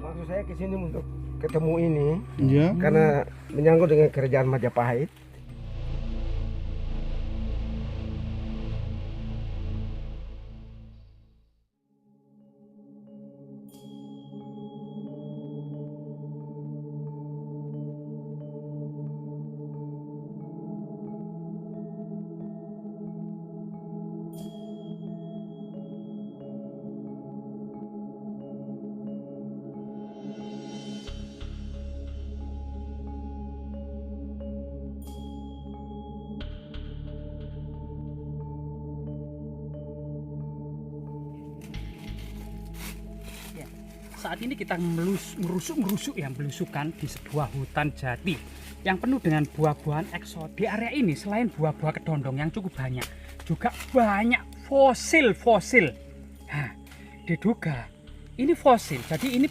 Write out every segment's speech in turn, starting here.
Maksud saya ke sini untuk ketemu ini, Iya. karena menyangkut dengan kerajaan Majapahit. Saat ini kita melusukan di sebuah hutan jati yang penuh dengan buah-buahan eksotik. Di area ini selain buah-buah kedondong yang cukup banyak, juga banyak fosil-fosil. Nah, diduga ini fosil. Jadi ini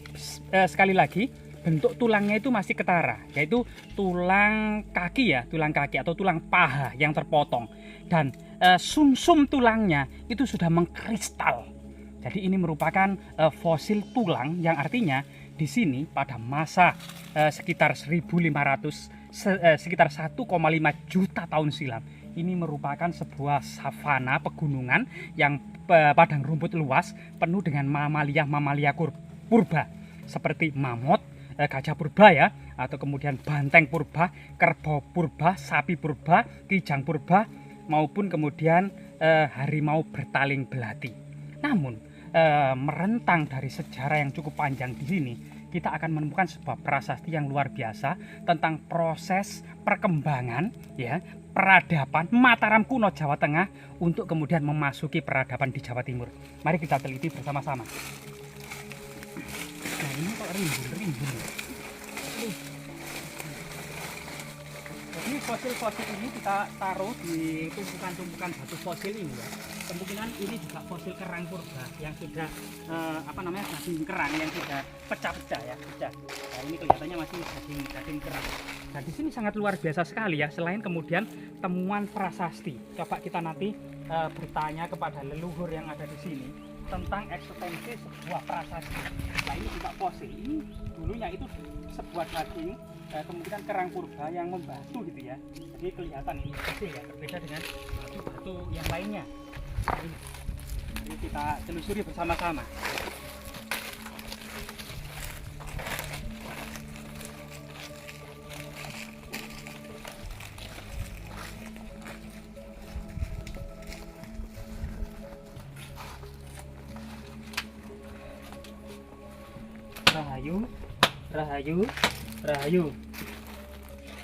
sekali lagi bentuk tulangnya itu masih ketara, yaitu tulang kaki atau tulang paha yang terpotong, dan sumsum tulangnya itu sudah mengkristal. Jadi ini merupakan fosil tulang yang artinya di sini pada masa sekitar 1,5 juta tahun silam. Ini merupakan sebuah savana pegunungan yang padang rumput luas penuh dengan mamalia purba seperti mamut, gajah purba ya, atau kemudian banteng purba, kerbau purba, sapi purba, kijang purba, maupun kemudian harimau bertaling belati. Namun merentang dari sejarah yang cukup panjang di sini, kita akan menemukan sebuah prasasti yang luar biasa tentang proses perkembangan ya peradaban Mataram kuno Jawa Tengah untuk kemudian memasuki peradaban di Jawa Timur. Mari kita teliti bersama-sama. Nah, ini kok rimbun. Jadi fosil-fosil ini kita taruh di tumpukan-tumpukan batu fosil ini ya. Kemungkinan ini juga fosil kerang purba yang sudah daging kerang yang sudah pecah-pecah ya, pecah. Nah, ini kelihatannya masih daging kerang. Nah, di sini sangat luar biasa sekali ya. Selain kemudian temuan prasasti, coba kita nanti bertanya kepada leluhur yang ada di sini tentang eksistensi sebuah prasasti. Nah, ini juga fosil. Ini dulunya itu sebuah daging, kemungkinan kerang purba yang membatu gitu ya. Jadi kelihatan ini fosil ya, berbeda dengan batu-batu yang lainnya. Jadi kita telusuri bersama-sama. Rahayu.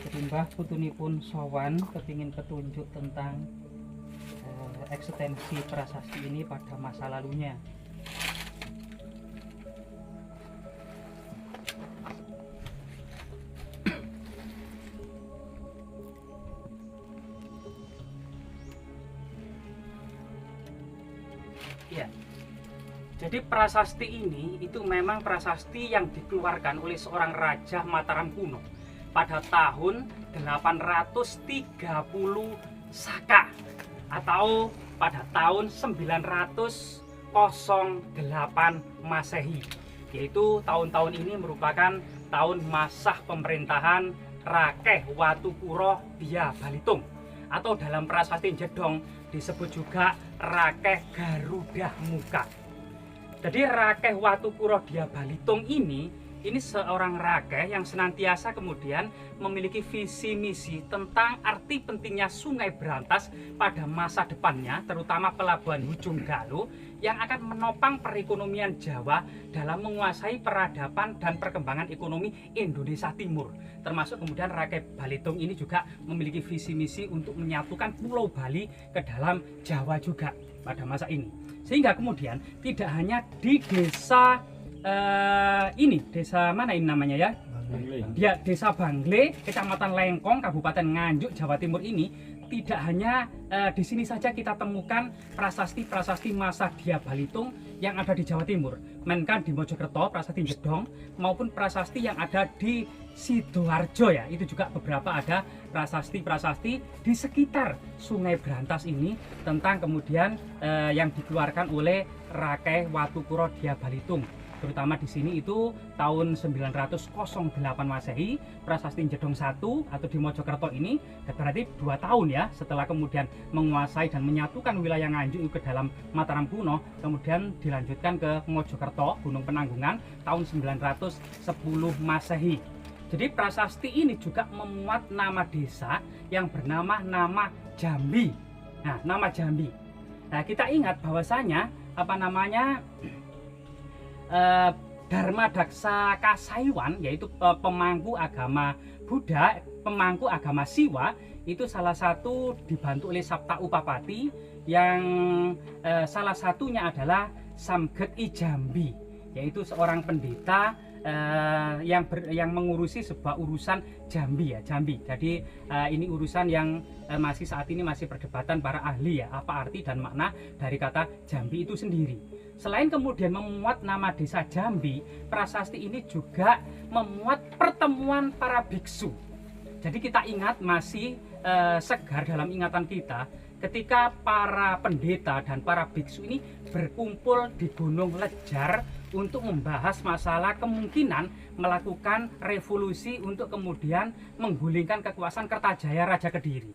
Jadi mbah putunipun sowan kepingin petunjuk tentang eksistensi prasasti ini pada masa lalunya. Ya. Jadi prasasti ini itu memang prasasti yang dikeluarkan oleh seorang raja Mataram kuno pada tahun 830 Saka atau pada tahun 908 Masehi. Yaitu tahun-tahun ini merupakan tahun masa pemerintahan Rakeh Watupuro Dia Balitung, atau dalam prasasti Jedong disebut juga Rakeh Garuda Muka. Jadi Rakeh Watupuro Dia Balitung ini seorang rakeh yang senantiasa kemudian memiliki visi misi tentang arti pentingnya Sungai Brantas pada masa depannya, terutama pelabuhan Ujung Galuh yang akan menopang perekonomian Jawa dalam menguasai peradaban dan perkembangan ekonomi Indonesia Timur. Termasuk kemudian Rakeh Balitung ini juga memiliki visi misi untuk menyatukan Pulau Bali ke dalam Jawa juga pada masa ini. Sehingga kemudian tidak hanya di desa desa mana ini namanya ya? Ya, Desa Bangle, Kecamatan Lengkong, Kabupaten Nganjuk, Jawa Timur ini tidak hanya di sini saja kita temukan prasasti-prasasti masa Dia Balitung yang ada di Jawa Timur, melainkan di Mojokerto, prasasti Jedong, maupun prasasti yang ada di Sidoarjo ya. Itu juga beberapa ada prasasti-prasasti di sekitar Sungai Brantas ini tentang kemudian yang dikeluarkan oleh Rakeh Watupuro Dia Balitung terutama di sini itu tahun 908 Masehi, Prasasti Jedong 1 atau di Mojokerto ini berarti 2 tahun ya setelah kemudian menguasai dan menyatukan wilayah Nganjuk ke dalam Mataram kuno, kemudian dilanjutkan ke Mojokerto, Gunung Penanggungan tahun 910 Masehi. Jadi prasasti ini juga memuat nama desa yang bernama nama Jambi. Nah, nama Jambi. Nah, kita ingat bahwasanya Dharma Daksa Kasaiwan, yaitu pemangku agama Buddha, pemangku agama Siwa, itu salah satu dibantu oleh Sabta Upapati yang salah satunya adalah Samget I Jambi, yaitu seorang pendeta yang mengurusi sebuah urusan Jambi ya, Jambi. Jadi ini urusan yang masih saat ini masih perdebatan para ahli ya, apa arti dan makna dari kata Jambi itu sendiri. Selain kemudian memuat nama desa Jambi, prasasti ini juga memuat pertemuan para biksu. Jadi kita ingat, masih segar dalam ingatan kita ketika para pendeta dan para biksu ini berkumpul di Gunung Lejar untuk membahas masalah kemungkinan melakukan revolusi untuk kemudian menggulingkan kekuasaan Kertajaya Raja Kediri.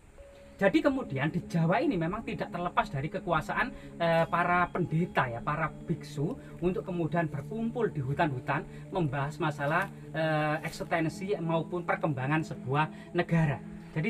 Jadi kemudian di Jawa ini memang tidak terlepas dari kekuasaan para pendeta ya, para biksu untuk kemudian berkumpul di hutan-hutan membahas masalah eksistensi maupun perkembangan sebuah negara. Jadi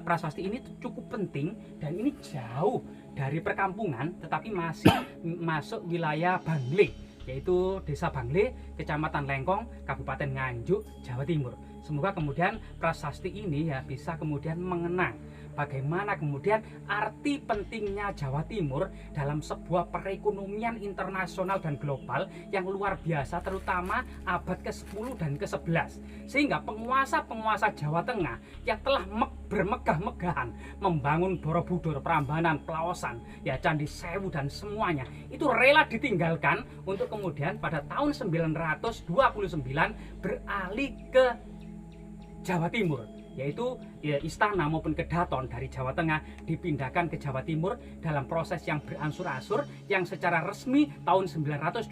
prasasti ini cukup penting dan ini jauh dari perkampungan tetapi masih masuk wilayah Bangle, yaitu Desa Bangle, Kecamatan Lengkong, Kabupaten Nganjuk, Jawa Timur. Semoga kemudian prasasti ini ya bisa kemudian mengenang bagaimana kemudian arti pentingnya Jawa Timur dalam sebuah perekonomian internasional dan global yang luar biasa, terutama abad ke-10 dan ke-11. Sehingga penguasa-penguasa Jawa Tengah yang telah bermegah-megahan membangun Borobudur, Prambanan, Plaosan, ya Candi Sewu dan semuanya, itu rela ditinggalkan untuk kemudian pada tahun 929 beralih ke Jawa Timur, yaitu ya, istana maupun kedaton dari Jawa Tengah dipindahkan ke Jawa Timur dalam proses yang beransur-ansur yang secara resmi tahun 929,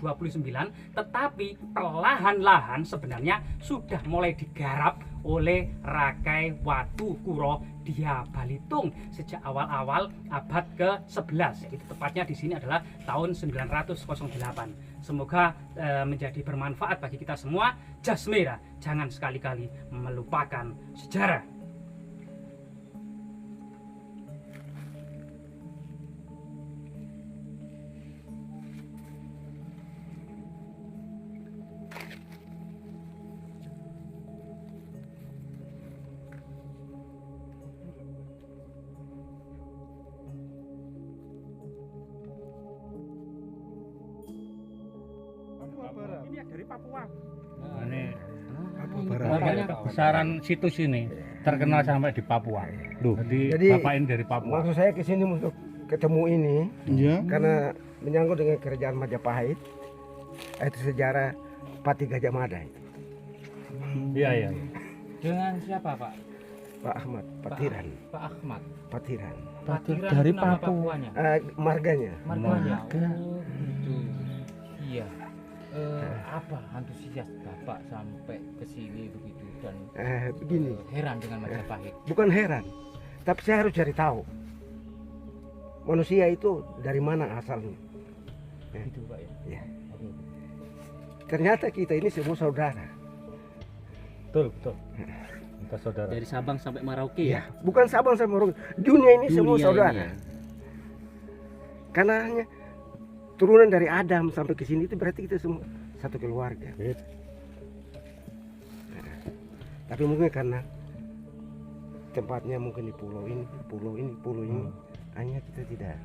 tetapi perlahan-lahan sebenarnya sudah mulai digarap oleh Rakai Watu Kuro Dia Balitung sejak awal-awal abad ke-11, yaitu tepatnya di sini adalah tahun 908. Semoga menjadi bermanfaat bagi kita semua. Jas merah, jangan sekali-kali melupakan sejarah. Ini dari Papua. Ini Barat. makanya kebesaran situs ini terkenal sampai di Papua. Loh, Jadi, Bapak ini dari Papua. Maksud saya ke sini untuk ketemu ini Ya. karena menyangkut dengan kerajaan Majapahit, itu sejarah Pati Gajah Mada itu. Iya, iya. Dengan siapa, Pak? Pak Ahmad Patiran. Pak Ahmad. Patiran. Patiran dari itu nama Papua. Papuanya. Marganya. Marganya. Marga. Oh, gitu. Iya. Apa antusias Bapak sampai ke sini begitu dan Begini, heran dengan Majapahit? bukan heran, tapi saya harus cari tahu manusia itu dari mana asalnya. Gitu, Pak ya. Ya. Oke. Ternyata kita ini semua saudara. Betul, betul. Kita saudara. Dari Sabang sampai Merauke ya. Bukan Sabang sama Merauke, dunia ini semua Dunia saudara. ini ya. Karena hanya turunan dari Adam sampai ke sini itu berarti kita semua satu keluarga. Iya. Tapi mungkin karena tempatnya mungkin di pulau ini, pulau ini, hanya kita tidak.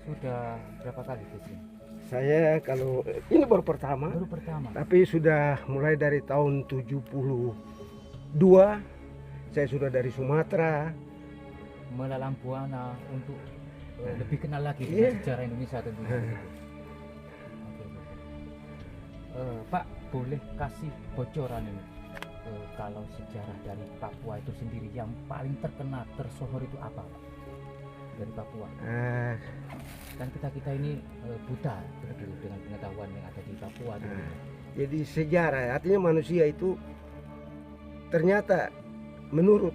Sudah berapa kali ke sini? Saya kalau ini baru pertama, Baru pertama. tapi sudah mulai dari tahun 72 saya sudah dari Sumatera. Melalang buana untuk lebih kenal lagi Iya. dengan sejarah Indonesia tentunya. Oke, oke. Pak, boleh kasih bocoran ini kalau sejarah dari Papua itu sendiri yang paling terkenal, tersohor itu apa, Pak? dari Papua? Ah, Kan kita ini buta begitu dengan pengetahuan yang ada di Papua. ah. Jadi sejarah, artinya manusia itu ternyata menurut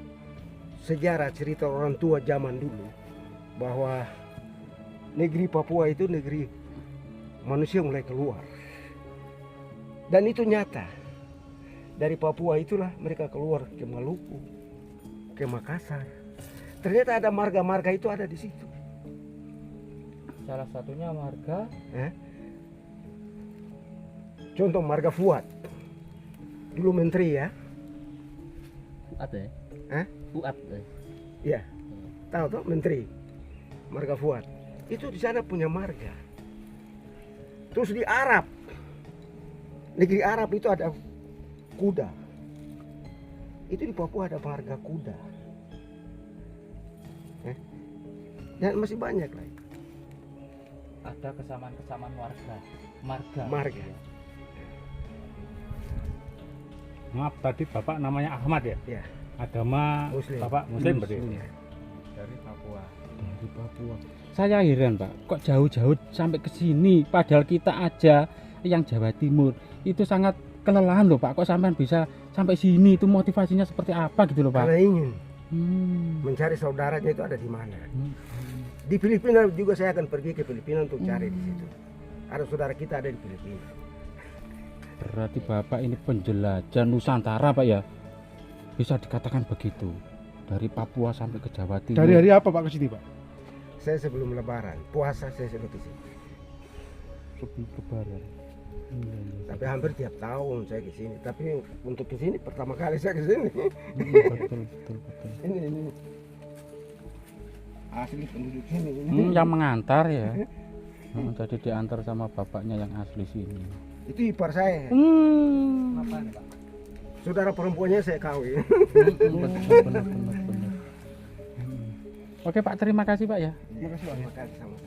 sejarah cerita orang tua zaman dulu bahwa negeri Papua itu negeri manusia mulai keluar. Dan itu nyata. Dari Papua itulah mereka keluar ke Maluku, ke Makassar. Ternyata ada marga-marga itu ada di situ. Salah satunya marga Contoh marga Fuad. Dulu menteri ya. Fuad ya? Hah? Fuad. Iya. Tahu tuh menteri. Marga Fuad. Itu di sana punya marga. Terus di Arab. Negeri Arab itu ada kuda. Itu di Papua ada marga kuda. Dan masih banyak lagi. ada kesamaan-kesamaan marga. Maaf, tadi Bapak namanya Ahmad ya? Ya. Agama Muslim. Bapak Muslim berarti? Dari Papua. Dari Papua. Saya heran Pak, kok jauh-jauh sampai ke sini padahal kita aja yang Jawa Timur itu sangat kelelahan loh Pak, kok sampean bisa sampai sini, itu motivasinya seperti apa gitu loh Pak? Karena ingin Hmm. mencari saudaranya itu ada di mana. Hmm. Di Filipina juga saya akan pergi ke Filipina untuk cari di situ. Ada saudara kita ada di Filipina. Berarti Bapak ini penjelajah Nusantara Pak ya? Bisa dikatakan begitu. Dari Papua sampai ke Jawa Timur. Dari hari apa Pak ke sini Pak? Saya sebelum Lebaran, puasa saya sudah ke sini. sebelum Lebaran. Tapi hampir tiap tahun saya ke sini. Tapi untuk ke sini pertama kali saya ke sini. Betul. Ini asli penduduk sini. Ini. Yang mengantar ya. Jadi diantar sama bapaknya yang asli sini. Itu ipar saya. Saudara perempuannya saya kawin. Benar. Oke Pak, terima kasih Pak ya. Terima kasih sama-sama.